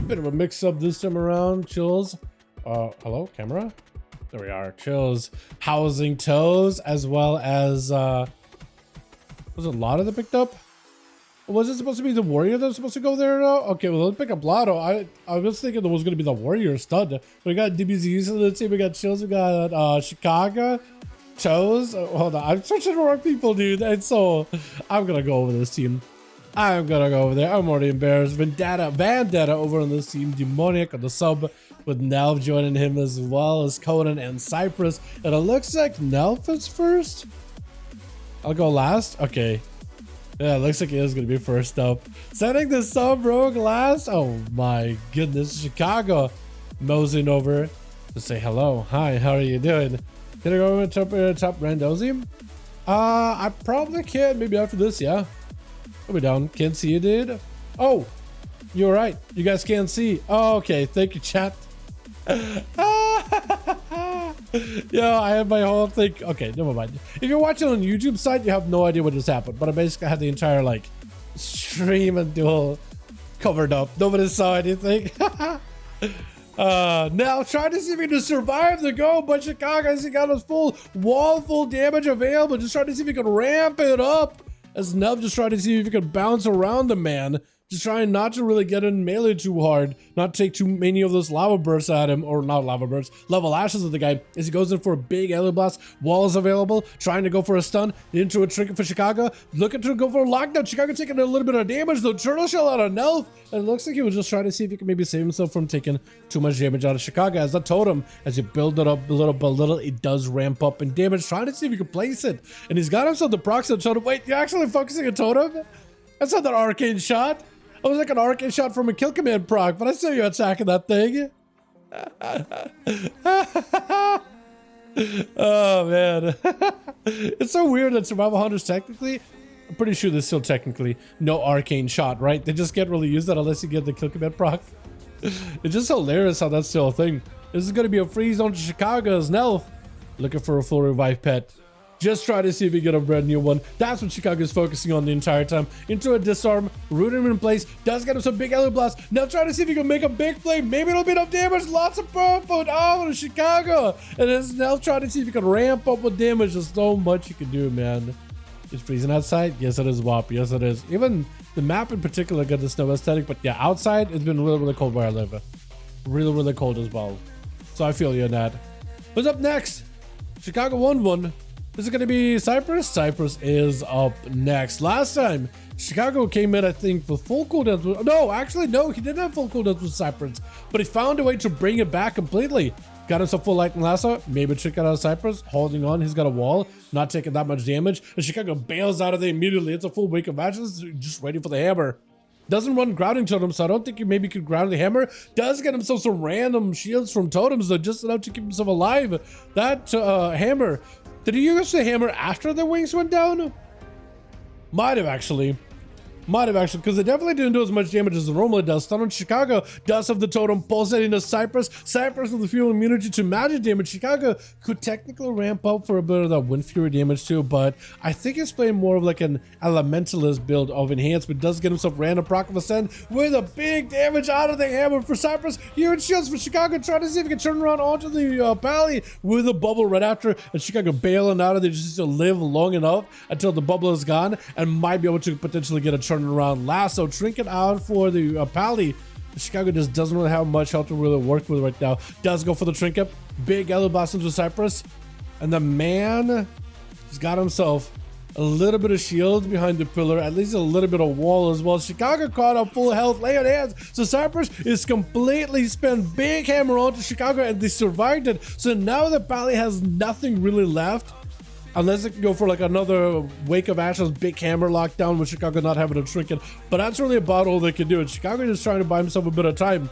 Bit of a mix-up this time around. Chills. Hello, camera? There we are. Chills. Housing toes, as well as, was it Lotto that picked up? Or was it supposed to be the warrior that was supposed to go there now? Okay, well, let's pick up Lotto. I was thinking it was going to be the warrior stud. We got DBZ's on the team. We got Chills. We got, Chicago. Toes. Hold on. I'm searching the wrong people, dude. And so, I'm going to go over this team. I'm gonna go over there. I'm already embarrassed. Vendetta over on this team. Demoniac on the sub with Nelf joining him, as well as Conan and Cypress. And it looks like Nelf is first. I'll go last. Okay. Yeah, it looks like he is gonna be first up. Sending the sub rogue last. Oh my goodness. Chicago moseying over to say hello. Hi, how are you doing? Can I go over top Randozi? I probably can. Maybe after this, yeah. I'll be down. Can't see you, dude. Oh, you're right. You guys can't see. Oh, okay. Thank you, chat. Yeah, I have my whole thing. Okay, never mind. If you're watching on YouTube site, you have no idea what just happened. But I basically had the entire like stream and duel covered up. Nobody saw anything. Now trying to see if he can survive the go, but Chicago has got his full damage available. Just trying to see if he can ramp it up. As Nev just trying to see if he could bounce around the man. Just trying not to really get in melee too hard. Not take too many of those lava bursts at him. Or not lava bursts. Level ashes of the guy. As he goes in for a big alien blast. Walls available. Trying to go for a stun. Into a trinket for Chicago. Looking to go for a lockdown. Chicago taking a little bit of damage though. Turtle shell out of Nelf. And it looks like he was just trying to see if he could maybe save himself from taking too much damage out of Chicago. As I told him, as you build it up a little by little, it does ramp up in damage. Trying to see if he can place it. And he's got himself the procs and totem. Wait, you're actually focusing a totem? That's not an arcane shot. I was like an arcane shot from a kill command proc, but I saw you attacking that thing. Oh man. It's so weird that survival hunters technically, I'm pretty sure there's still technically no arcane shot, right? They just can't really use that unless you get the kill command proc. It's just hilarious how that's still a thing. This is going to be a free zone to Chicago's Nelf. Looking for a full revive pet. Just try to see if we get a brand new one. That's what Chicago's focusing on the entire time. Into a disarm, root him in place, does get him some big alien blast. Now try to see if he can make a big play. Maybe it'll be enough damage. Lots of purple. Oh, to Chicago. And it's now trying to see if he can ramp up with damage. There's so much you can do, man. It's freezing outside. Yes, it is, WAP. Yes, it is. Even the map in particular got the snow aesthetic. But yeah, outside, it's been really, really cold where I live. Really, really cold as well. So I feel you in that. What's up next? Chicago won one. Is it going to be Cypress? Cypress is up next. Last time, Chicago came in, I think, with full cooldowns. No, actually, no, he didn't have full cooldowns with Cypress, but he found a way to bring it back completely. Got himself full lightning lasso. Maybe trick out of Cypress. Holding on. He's got a wall. Not taking that much damage. And Chicago bails out of there immediately. It's a full wake of matches. Just waiting for the hammer. Doesn't run grounding totem, so I don't think you maybe could ground the hammer. Does get himself some random shields from totems, though, just enough to keep himself alive. That hammer. Did he use the hammer after the wings went down? Might have actually, because it definitely didn't do as much damage as it normally does. Stun on Chicago does have the totem pulsating to Cypress. Cypress with the fuel immunity to magic damage. Chicago could technically ramp up for a bit of that Wind Fury damage too, but I think he's playing more of like an elementalist build of enhancement. Does get himself random proc of ascend with a big damage out of the hammer for Cypress. Huge shields for Chicago, trying to see if he can turn around onto the pally with a bubble right after, and Chicago bailing out of there just to live long enough until the bubble is gone and might be able to potentially get a turn around lasso. Trinket out for the pally. Chicago just doesn't really have much health to really work with right now. Does go for the trinket. Big yellow blast into Cypress. And the man has got himself a little bit of shield behind the pillar, at least a little bit of wall as well. Chicago caught up full health, laying hands. So Cypress is completely spent big hammer onto Chicago and they survived it. So now the pally has nothing really left. Unless it can go for like another Wake of Ashes big hammer lockdown with Chicago not having a trinket. But that's really about all they can do. And Chicago is trying to buy himself a bit of time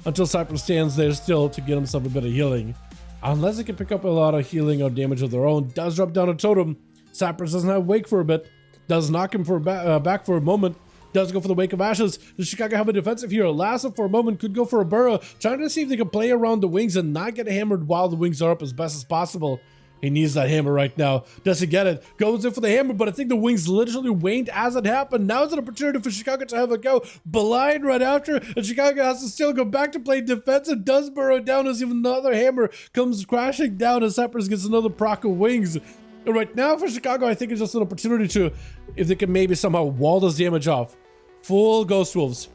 until Cypress stands there still to get himself a bit of healing. Unless they can pick up a lot of healing or damage of their own. Does drop down a totem. Cypress doesn't have Wake for a bit. Does knock him for back for a moment. Does go for the Wake of Ashes. Does Chicago have a defensive hero? Lasso for a moment. Could go for a burrow. Trying to see if they can play around the wings and not get hammered while the wings are up as best as possible. He needs that hammer right now. Does he get it? Goes in for the hammer, but I think the wings literally waned as it happened. Now it's an opportunity for Chicago to have a go. Blind right after, and Chicago has to still go back to play defensive. Does burrow down as even another hammer comes crashing down as Cypress gets another proc of wings. And right now for Chicago, I think it's just an opportunity to, if they can maybe somehow wall this damage off. Full Ghost Wolves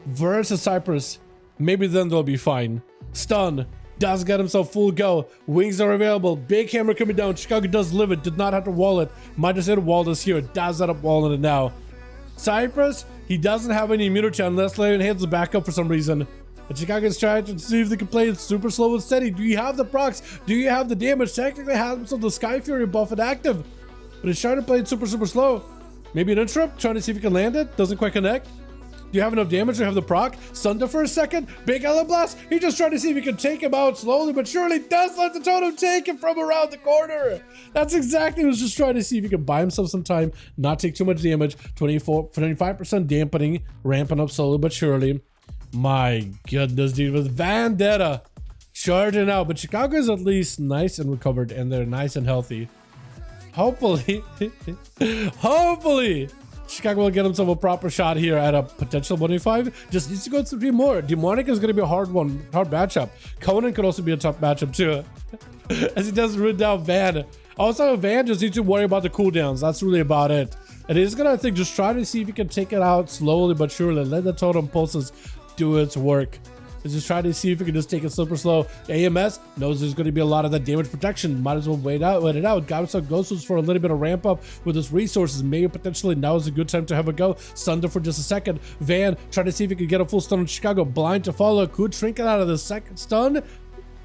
versus Cypress. Maybe then they'll be fine. Stun. Does get himself full go. Wings are available. Big hammer coming down. Chicago does live it. Did not have to wall it. Might just hit a wall this here. Does end up walling it now. Cypress, he doesn't have any immunity unless Leon hands the backup for some reason. And Chicago's trying to see if they can play it super slow and steady. Do you have the procs? Do you have the damage? Technically has himself the Sky Fury buff and active. But he's trying to play it super slow. Maybe an interrupt, trying to see if he can land it. Doesn't quite connect. Do you have enough damage to have the proc? Sunder for a second. Big Ellen Blast. He just trying to see if he can take him out slowly, but surely does let the totem take him from around the corner. That's exactly what he was just trying to see if he can buy himself some time, not take too much damage. 25% dampening, ramping up slowly but surely. My goodness, dude, with Vendetta charging out, but Chicago is at least nice and recovered, and they're nice and healthy. Hopefully, hopefully, Chicago will get himself a proper shot here at a potential 1v5. Just needs to go through 3 more. Demonic is going to be a hard matchup. Conan could also be a tough matchup too, as he does root down Van. Also, Van just needs to worry about the cooldowns. That's really about it. And he's going to, I think, just try to see if he can take it out slowly but surely. Let the totem pulses do its work. He's just trying to see if he can just take it super slow. AMS knows there's going to be a lot of that damage protection. Might as well wait it out. Got himself Ghosts for a little bit of ramp up with his resources. Maybe potentially now is a good time to have a go. Sunder for just a second. Van trying to see if he can get a full stun on Chicago. Blind to follow. Could shrink it out of the second stun.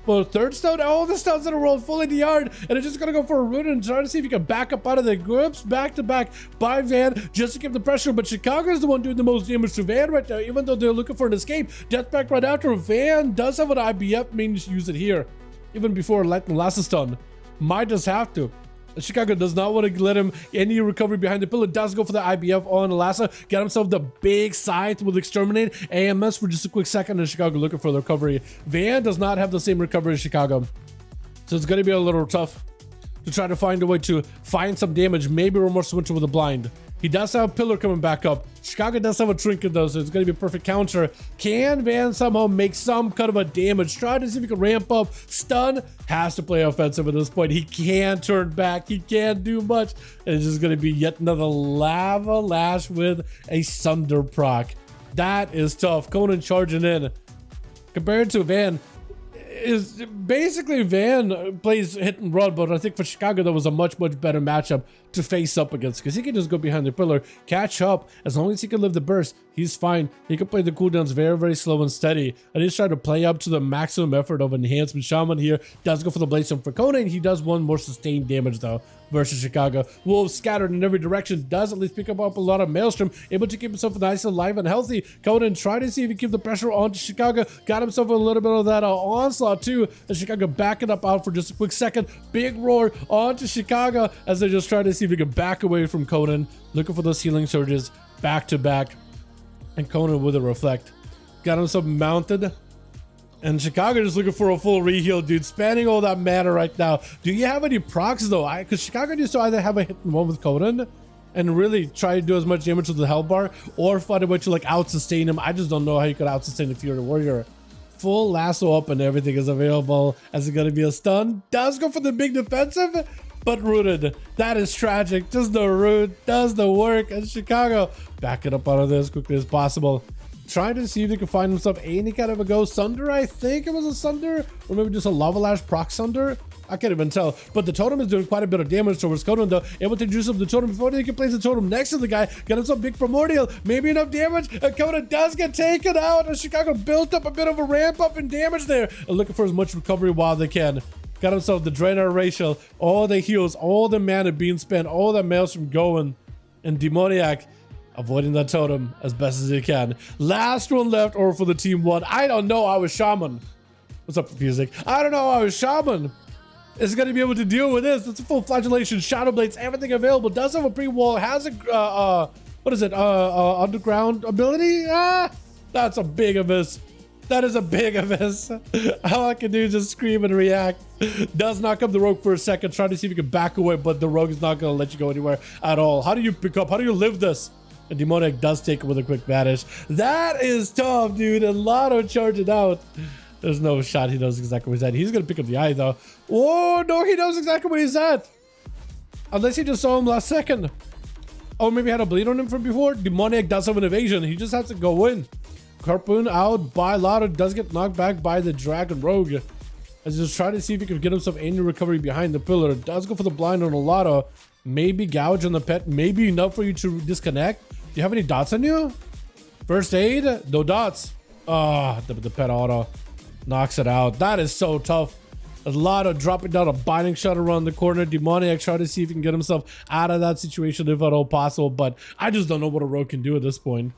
Well, third stun, all the stuns in a row, fully in the yard, and it's just gonna go for a root and try to see if he can back up out of the grips, back to back by Van, just to keep the pressure. But Chicago is the one doing the most damage to Van right now, even though they're looking for an escape. Death back right after. Van does have an IBF, means to use it here, even before Lightning last stun. Might just have to. Chicago does not want to let him any recovery behind the pillar. Does go for the IBF on Alassa. Get himself the big scythe with Exterminate. AMS for just a quick second, and Chicago looking for the recovery. Van does not have the same recovery as Chicago, so it's going to be a little tough to try to find a way to find some damage. Maybe Remorse Switcher with a blind. He does have a pillar coming back up. Chicago does have a trinket though, so it's going to be a perfect counter. Can Van somehow make some kind of a damage? Try to see if he can ramp up. Stun. Has to play offensive at this point. He can't turn back. He can't do much. And it's just going to be yet another Lava Lash with a Sunder proc. That is tough. Conan charging in. Compared to Van, is basically Van plays hit and run, but I think for Chicago that was a much better matchup to face up against, because he can just go behind the pillar, catch up. As long as he can live the burst, he's fine. He can play the cooldowns very slow and steady, and he's trying to play up to the maximum effort of enhancement. Shaman here does go for the blaze for Conan. He does one more sustained damage though versus Chicago. Wolves scattered in every direction, does at least pick up a lot of Maelstrom, able to keep himself nice and alive and healthy. Conan trying to see if he can keep the pressure on to Chicago. Got himself a little bit of that onslaught too, and Chicago backing up out for just a quick second. Big roar onto Chicago as they just try to see if he can back away from Conan, looking for those healing surges back to back. And Conan with a reflect. Got himself mounted. And Chicago just looking for a full reheal, dude. Spanning all that mana right now. Do you have any procs though? Because Chicago used to either have a hit and one with Conan and really try to do as much damage with the Hell Bar, or find a way to like out-sustain him. I just don't know how you could out-sustain the Fury Warrior. Full lasso up and everything is available. As it gonna be a stun? Does go for the big defensive, but rooted. That is tragic. Just the root does the work. And Chicago back it up out of this as quickly as possible. Trying to see if they can find himself any kind of a go. Sunder, I think it was a Sunder, or maybe just a Lava Lash proc Sunder. I can't even tell. But the totem is doing quite a bit of damage towards Conan though. Able to juice up the totem before they can place the totem next to the guy. Get himself big primordial. Maybe enough damage. And Conan does get taken out. And Chicago built up a bit of a ramp up in damage there. And looking for as much recovery while they can. Got himself the Draenor Racial. All the heals, all the mana being spent, all the Maelstrom going. And Demoniac avoiding that totem as best as he can. Last one left, or for the team one. I don't know. I was Shaman. What's up, music? I don't know. I was Shaman. Is going to be able to deal with this. It's a full flagellation, shadow blades, everything available. Does have a pre-wall. Has a what is it? Underground ability. That's a big abyss. That is a big miss. All I can do is just scream and react. Does knock up the rogue for a second, trying to see if he can back away, but the rogue is not going to let you go anywhere at all. How do you pick up? How do you live this? And Demoniac does take it with a quick vanish. That is tough, dude. And Lotto charging out. There's no shot he knows exactly where he's at. He's going to pick up the eye, though. Oh, no, he knows exactly where he's at. Unless he just saw him last second. Oh, maybe had a bleed on him from before. Demoniac does have an evasion. He just has to go in. Harpoon out by Lotto. Does get knocked back by the Dragon Rogue. As he's just trying to see if he can get himself any recovery behind the pillar. Does go for the blind on a Lotto. Maybe gouge on the pet. Maybe enough for you to disconnect. Do you have any dots on you? First aid? No dots. Ah, the pet auto knocks it out. That is so tough. A Lotto dropping down a binding shot around the corner. Demoniac trying to see if he can get himself out of that situation if at all possible. But I just don't know what a rogue can do at this point.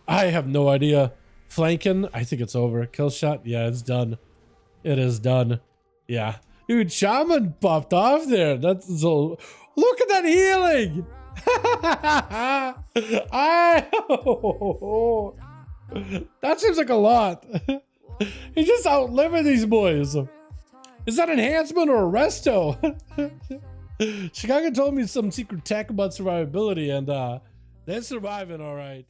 I have no idea. Flanking? I think it's over. Kill shot? Yeah, it's done. It is done. Yeah. Dude, Shaman popped off there. That's so... Look at that healing! That seems like a lot. He just outliving these boys. Is that enhancement or a resto? Chicago told me some secret tech about survivability, and they're surviving all right.